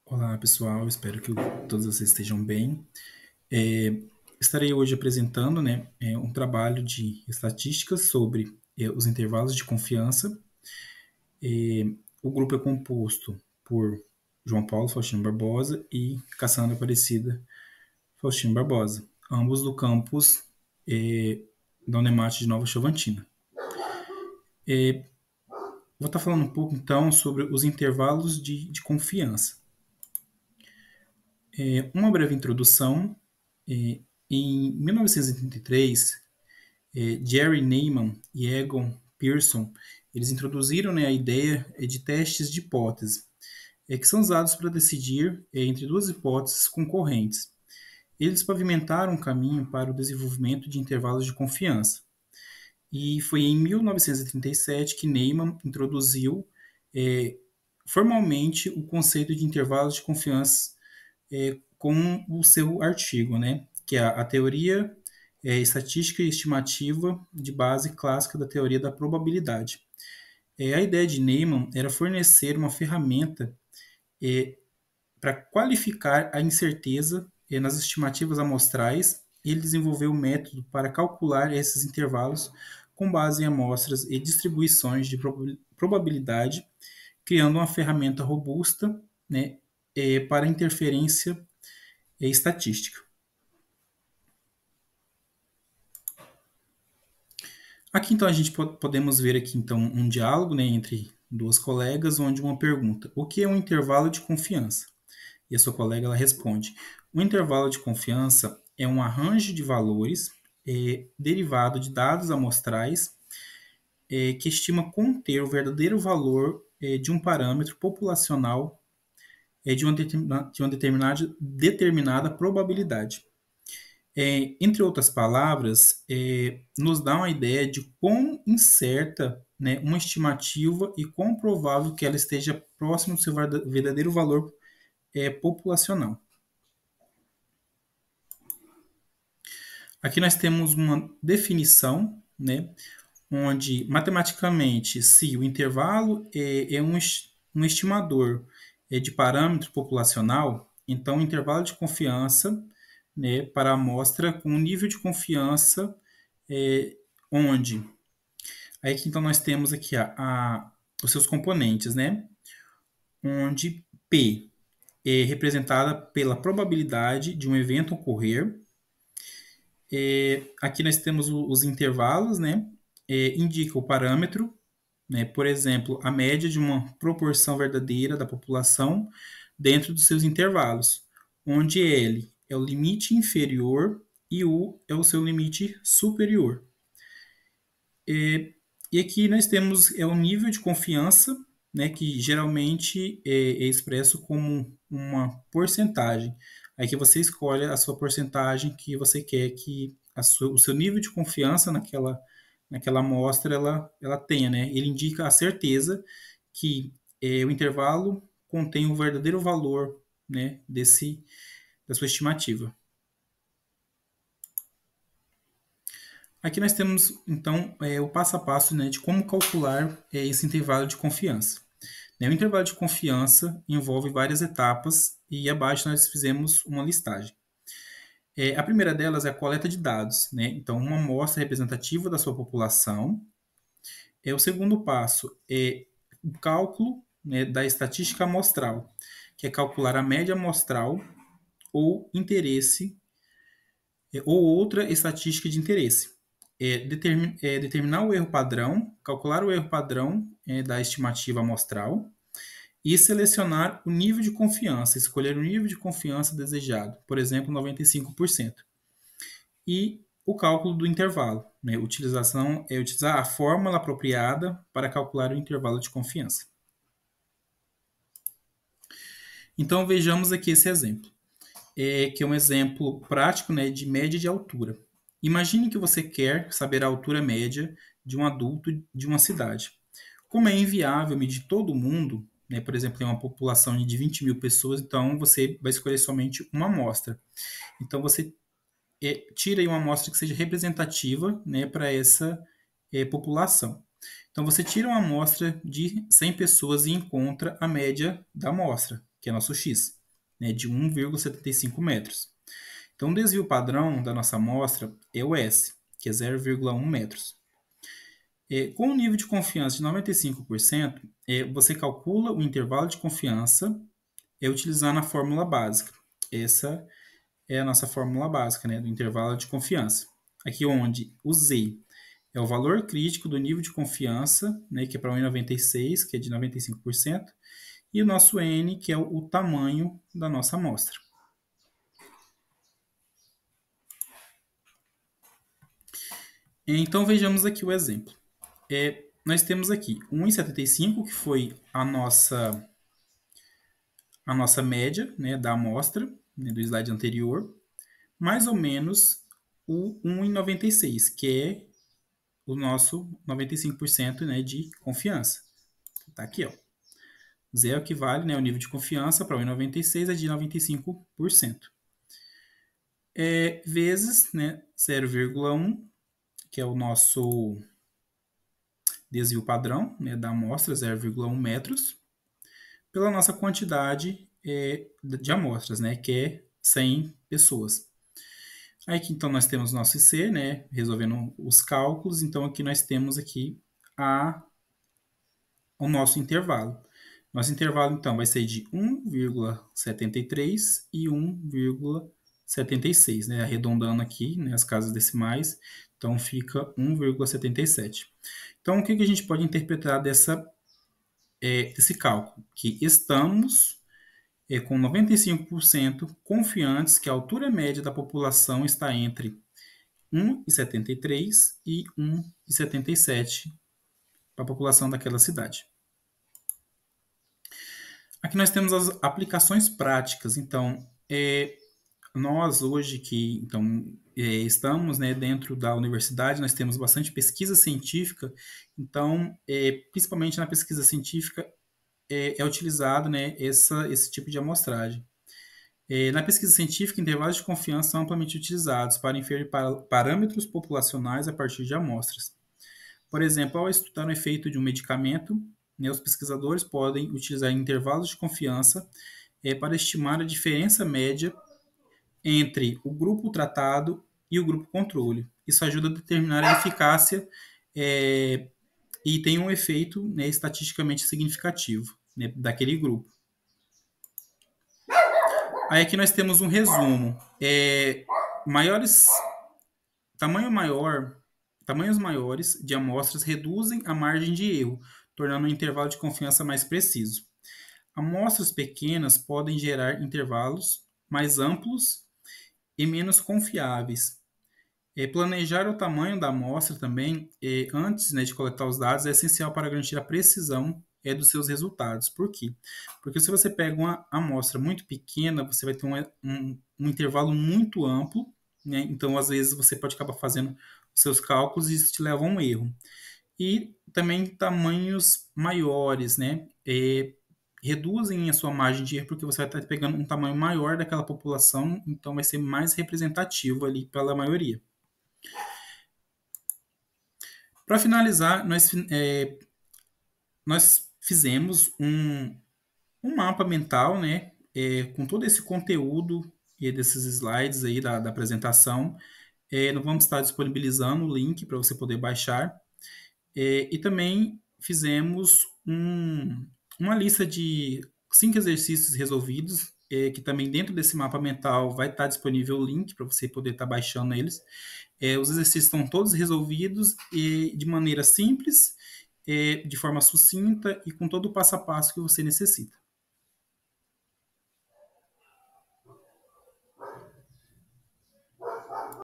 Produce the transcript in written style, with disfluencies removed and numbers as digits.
Olá, pessoal. Espero que todos vocês estejam bem. É, Estarei hoje apresentando, né, um trabalho de estatísticas sobre os intervalos de confiança. O grupo é composto por João Paulo Faustino Barbosa e Cassandra Aparecida Faustino Barbosa, ambos do campus da Unemate de Nova Chavantina. Vou estar falando um pouco, então, sobre os intervalos de confiança. Uma breve introdução. É, Em 1983, Jerry Neyman e Egon Pearson eles introduziram, né, a ideia de testes de hipótese, que são usados para decidir entre duas hipóteses concorrentes. Eles pavimentaram um caminho para o desenvolvimento de intervalos de confiança. E foi em 1937 que Neyman introduziu formalmente o conceito de intervalos de confiança com o seu artigo, né, que é a teoria estatística e estimativa de base clássica da teoria da probabilidade. A ideia de Neyman era fornecer uma ferramenta para qualificar a incerteza nas estimativas amostrais. Ele desenvolveu um método para calcular esses intervalos com base em amostras e distribuições de probabilidade, criando uma ferramenta robusta, né, para interferência estatística. Aqui então a gente podemos ver aqui então um diálogo, né, entre duas colegas, onde uma pergunta: o que é um intervalo de confiança? E a sua colega ela responde: um intervalo de confiança é um arranjo de valores derivado de dados amostrais que estima conter o verdadeiro valor de um parâmetro populacional de uma determinada probabilidade. Entre outras palavras, nos dá uma ideia de quão incerta, né, uma estimativa e quão provável que ela esteja próximo do seu verdadeiro valor populacional. Aqui nós temos uma definição, né, onde matematicamente, se o intervalo é um estimador de parâmetro populacional, então o intervalo de confiança, né, para a amostra com um nível de confiança onde aí que então nós temos aqui os seus componentes, né, onde P é representada pela probabilidade de um evento ocorrer. Aqui nós temos os intervalos, né, indica o parâmetro, né, por exemplo, a média de uma proporção verdadeira da população dentro dos seus intervalos, onde L é o limite inferior e U é o seu limite superior. E aqui nós temos o nível de confiança, né, que geralmente é expresso como uma porcentagem. Aí que você escolhe a sua porcentagem que você quer que o seu nível de confiança naquela amostra ela tenha, né? Ele indica a certeza que o intervalo contém o verdadeiro valor, né, da sua estimativa. Aqui nós temos, então, o passo a passo, né, de como calcular esse intervalo de confiança. O intervalo de confiança envolve várias etapas e abaixo nós fizemos uma listagem. A primeira delas é a coleta de dados, né? Então, uma amostra representativa da sua população. O segundo passo é o cálculo, né, da estatística amostral, que é calcular a média amostral ou interesse, ou outra estatística de interesse. Determinar o erro padrão, calcular o erro padrão da estimativa amostral e selecionar o nível de confiança, escolher o nível de confiança desejado, por exemplo, 95%. E o cálculo do intervalo, né? Utilizar a fórmula apropriada para calcular o intervalo de confiança. Então vejamos aqui esse exemplo, que é um exemplo prático, né, de média de altura. Imagine que você quer saber a altura média de um adulto de uma cidade. Como é inviável medir todo mundo, né, por exemplo, tem uma população de 20 mil pessoas, então você vai escolher somente uma amostra. Então você tira aí uma amostra que seja representativa, né, para essa população. Então você tira uma amostra de 100 pessoas e encontra a média da amostra, que é nosso x, né, de 1,75 metros. Então, o desvio padrão da nossa amostra é o S, que é 0,1 metros. Com o nível de confiança de 95%, você calcula o intervalo de confiança utilizando a fórmula básica. Essa é a nossa fórmula básica, né, do intervalo de confiança. Aqui onde o Z é o valor crítico do nível de confiança, né, que é para 1,96, que é de 95%, e o nosso N, que é o tamanho da nossa amostra. Então, vejamos aqui o exemplo. Nós temos aqui 1,75, que foi a nossa média, né, da amostra, né, do slide anterior, mais ou menos o 1,96, que é o nosso 95%, né, de confiança. Está aqui, ó. Zero equivale, né, o nível de confiança para 1,96 é de 95%. Vezes, né, 0,1, que é o nosso desvio padrão, né, da amostra, 0,1 metros, pela nossa quantidade de amostras, né, que é 100 pessoas. Aí aqui, então, nós temos nosso IC, né, resolvendo os cálculos. Então, aqui nós temos aqui o nosso intervalo. Nosso intervalo, então, vai ser de 1,73 e 1,76, né, arredondando aqui, né, as casas decimais. Então, fica 1,77. Então, o que a gente pode interpretar desse cálculo? Que estamos com 95% confiantes que a altura média da população está entre 1,73 e 1,77 para a população daquela cidade. Aqui nós temos as aplicações práticas. Então, nós hoje que estamos, né, dentro da universidade, nós temos bastante pesquisa científica. Então, principalmente na pesquisa científica, é utilizado, né, esse tipo de amostragem. Na pesquisa científica, intervalos de confiança são amplamente utilizados para inferir parâmetros populacionais a partir de amostras. Por exemplo, ao estudar o efeito de um medicamento, né, os pesquisadores podem utilizar intervalos de confiança para estimar a diferença média entre o grupo tratado e o grupo controle. Isso ajuda a determinar a eficácia e tem um efeito, né, estatisticamente significativo, né, daquele grupo. Aí aqui nós temos um resumo. Tamanhos maiores de amostras reduzem a margem de erro, tornando o intervalo de confiança mais preciso. Amostras pequenas podem gerar intervalos mais amplos e menos confiáveis. Planejar o tamanho da amostra também, antes, né, de coletar os dados, é essencial para garantir a precisão dos seus resultados. Por quê? Porque se você pega uma amostra muito pequena, você vai ter um intervalo muito amplo, né? Então, às vezes, você pode acabar fazendo os seus cálculos e isso te leva a um erro. E também tamanhos maiores, né? Reduzem a sua margem de erro porque você vai estar pegando um tamanho maior daquela população, então vai ser mais representativo ali pela maioria. Para finalizar, nós fizemos um mapa mental, né, com todo esse conteúdo e desses slides aí da apresentação. Nós vamos estar disponibilizando o link para você poder baixar. E também fizemos uma lista de 5 exercícios resolvidos, que também dentro desse mapa mental vai estar disponível o link para você poder estar baixando eles. Os exercícios estão todos resolvidos e de maneira simples, de forma sucinta e com todo o passo a passo que você necessita.